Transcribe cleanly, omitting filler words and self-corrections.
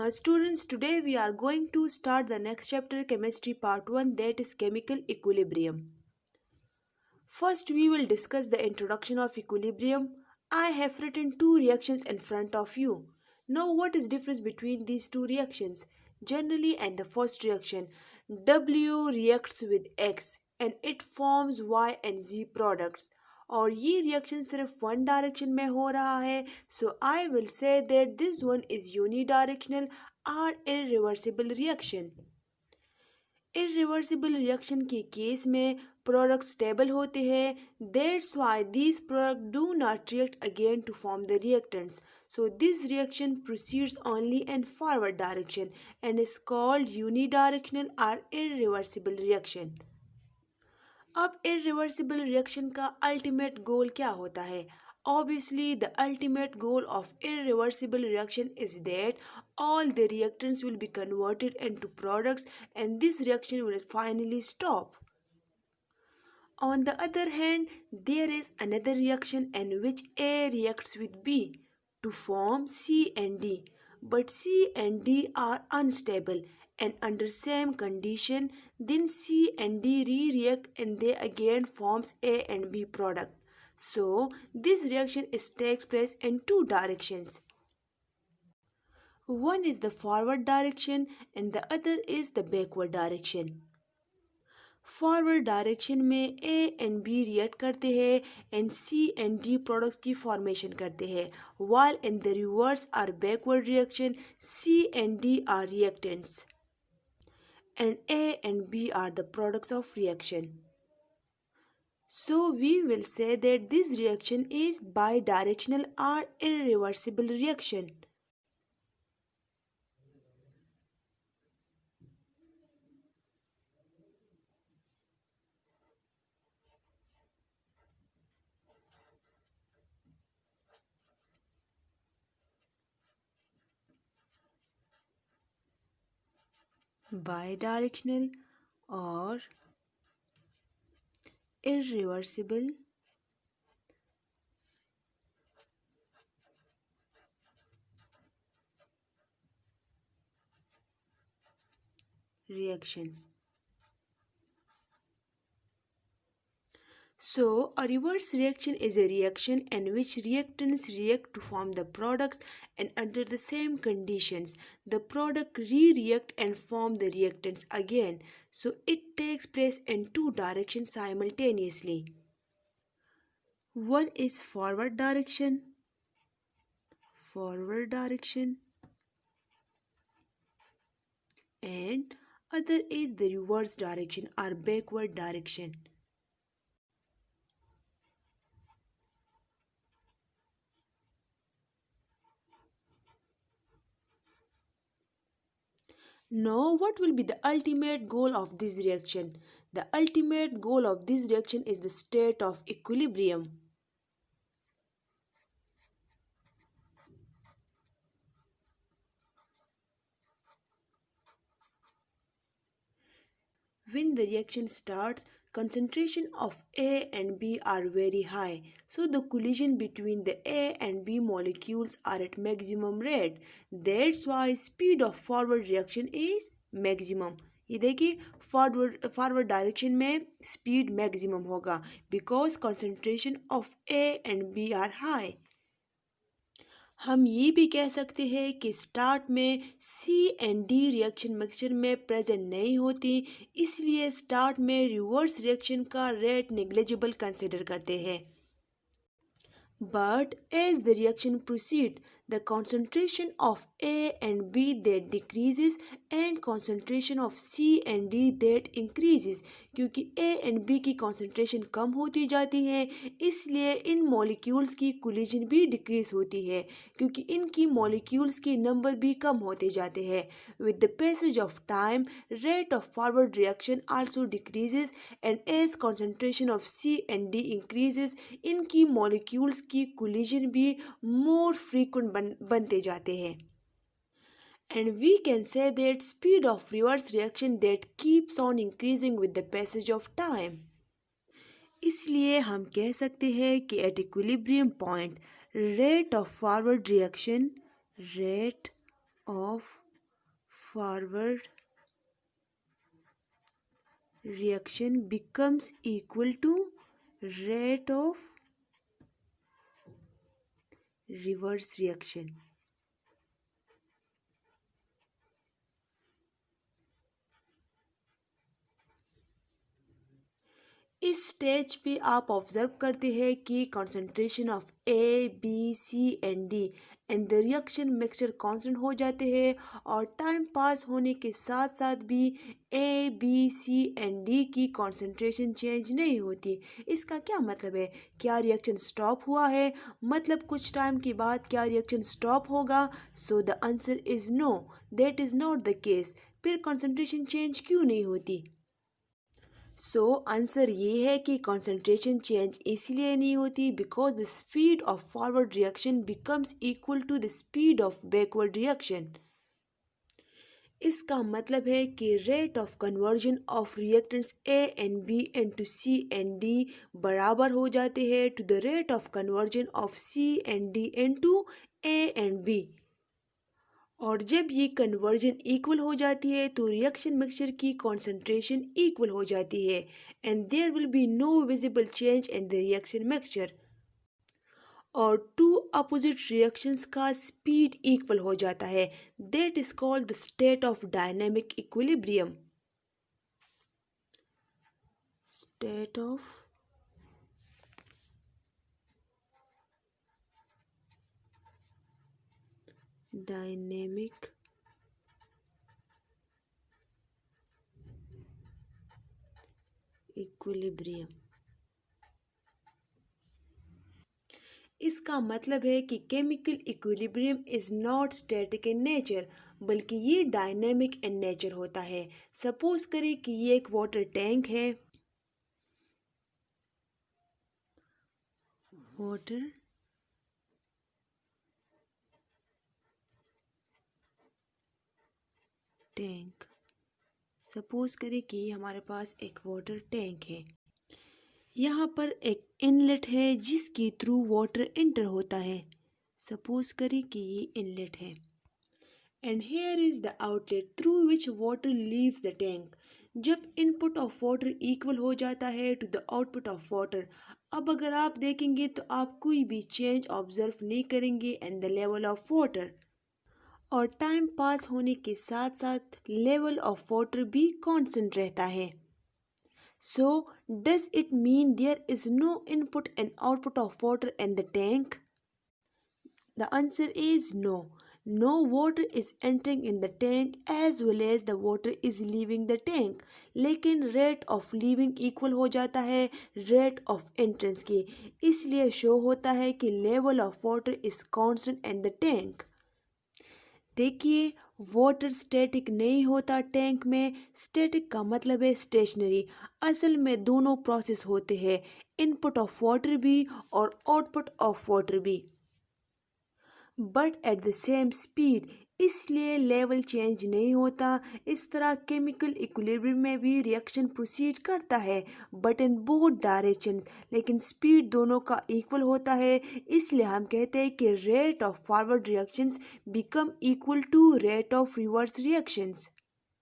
Students, today we are going to start the next chapter, Chemistry Part 1, that is Chemical Equilibrium. First, we will discuss the introduction of equilibrium. I have written two reactions in front of you. Now, what is difference between these two reactions? Generally, and the first reaction, W reacts with X and it forms Y and Z products. और ये reaction सिर्फ one direction में हो रहा है, so I will say that this one is unidirectional और irreversible reaction. Irreversible reaction के case में प्रोडक्ट स्टेबल होते हैं. That's why these products do not react again to form the reactants. So this reaction proceeds only in forward direction and is called unidirectional or irreversible reaction. अब irreversible reaction का ultimate goal क्या होता है? Obviously, the ultimate goal of irreversible reaction is that all the reactants will be converted into products and this reaction will finally stop. On the other hand, there is another reaction in which A reacts with B to form C and D, but C and D are unstable and under same condition, then C and D re-react and they again forms A and B product. So, this reaction takes place in two directions. One is the forward direction and the other is the backward direction. Forward direction में A and B react करते हैं and C and D products की formation करते हैं, while in the reverse or backward reaction C and D are reactants and A and B are the products of reaction. So we will say that this reaction is bidirectional or irreversible reaction. Bidirectional or irreversible reaction. So, a reverse reaction is a reaction in which reactants react to form the products and under the same conditions, the product re-react and form the reactants again. So, it takes place in two directions simultaneously. One is forward direction, and other is the reverse direction or backward direction. Now, what will be the ultimate goal of this reaction? The ultimate goal of this reaction is the state of equilibrium. When the reaction starts, concentration of A and B are very high, so the collision between the A and B molecules are at maximum rate. That's why speed of forward reaction is maximum. ये देखिए forward direction में speed maximum होगा because concentration of A and B are high. हम ये भी कह सकते हैं कि स्टार्ट में C and D reaction mixture में प्रेजेंट नहीं होती, इसलिए स्टार्ट में रिवर्स रिएक्शन का रेट नेग्लिजिबल कंसिडर करते हैं. But as the reaction proceeds, the concentration of A and B that decreases and concentration of C and D that increases. क्योंकि A and B की concentration कम होती जाती है, इसलिए इन molecules की collision भी decrease होती है क्योंकि इनकी molecules के number भी कम होते जाते हैं. With the passage of time, rate of forward reaction also decreases and as concentration of C and D increases, इनकी molecules की collision भी more frequent बनते जाते हैं. And we can say that speed of reverse reaction that keeps on increasing with the passage of time. इसलिए हम कह सकते हैं कि at equilibrium point, rate of forward reaction forward reaction becomes equal to rate of reverse reaction. इस stage पे आप observe करते हैं कि concentration of A B C and D and the reaction mixture constant हो जाते हैं और टाइम पास होने के साथ साथ भी A B C and D की कॉन्सेंट्रेशन चेंज नहीं होती। इसका क्या मतलब है? क्या रिएक्शन स्टॉप हुआ है? मतलब कुछ टाइम के बाद क्या रिएक्शन स्टॉप होगा? So the answer is no, that is not the case. फिर कॉन्सेंट्रेशन चेंज क्यों नहीं होती? सो आंसर ये है कि कंसंट्रेशन चेंज इसलिए नहीं होती because the speed of forward reaction becomes equal to the speed of backward reaction. इसका मतलब है कि rate of conversion of reactants A and B into C and D बराबर हो जाते हैं to the rate of conversion of C and D into A and B. और जब ये कन्वर्जन इक्वल हो जाती है तो रिएक्शन मिक्सचर की कॉन्सेंट्रेशन इक्वल हो जाती है and there will be no visible change in the reaction mixture. और टू अपोजिट रिएक्शंस का स्पीड इक्वल हो जाता है। That is called the state of dynamic equilibrium. State of dynamic equilibrium. इसका मतलब है कि chemical equilibrium is not static in nature बल्कि ये डायनेमिक इन नेचर होता है। सपोज करें कि ये एक वाटर टैंक है। वाटर टैंक, सपोज करें कि हमारे पास एक वाटर टैंक है। यहाँ पर एक इनलेट है जिसके थ्रू वाटर एंटर होता है। सपोज करें कि ये इनलेट है and here is the outlet through which water leaves the tank. जब इनपुट ऑफ वाटर इक्वल हो जाता है to the output of water, अब अगर आप देखेंगे तो आप कोई भी चेंज ऑब्जर्व नहीं करेंगे in the level of water. और टाइम पास होने के साथ साथ लेवल ऑफ वाटर भी कांस्टेंट रहता है। So does it mean there is no input and output of water in the tank? The answer is no. No water is entering in the tank as well as the water is leaving the tank, लेकिन rate of leaving equal हो जाता है rate of entrance के। इसलिए show होता है कि level of water is constant in the tank। देखिए, वाटर स्टैटिक नहीं होता टैंक में। स्टैटिक का मतलब है स्टेशनरी। असल में दोनों प्रोसेस होते हैं, इनपुट ऑफ वाटर भी और आउटपुट ऑफ वाटर भी, but at the same speed. इसलिए लेवल चेंज नहीं होता। इस तरह केमिकल इक्विलिब्रियम में भी रिएक्शन प्रोसीड करता है बट इन बोथ डायरेक्शंस, लेकिन स्पीड दोनों का इक्वल होता है। इसलिए हम कहते हैं कि rate of forward reactions become equal to rate of reverse reactions.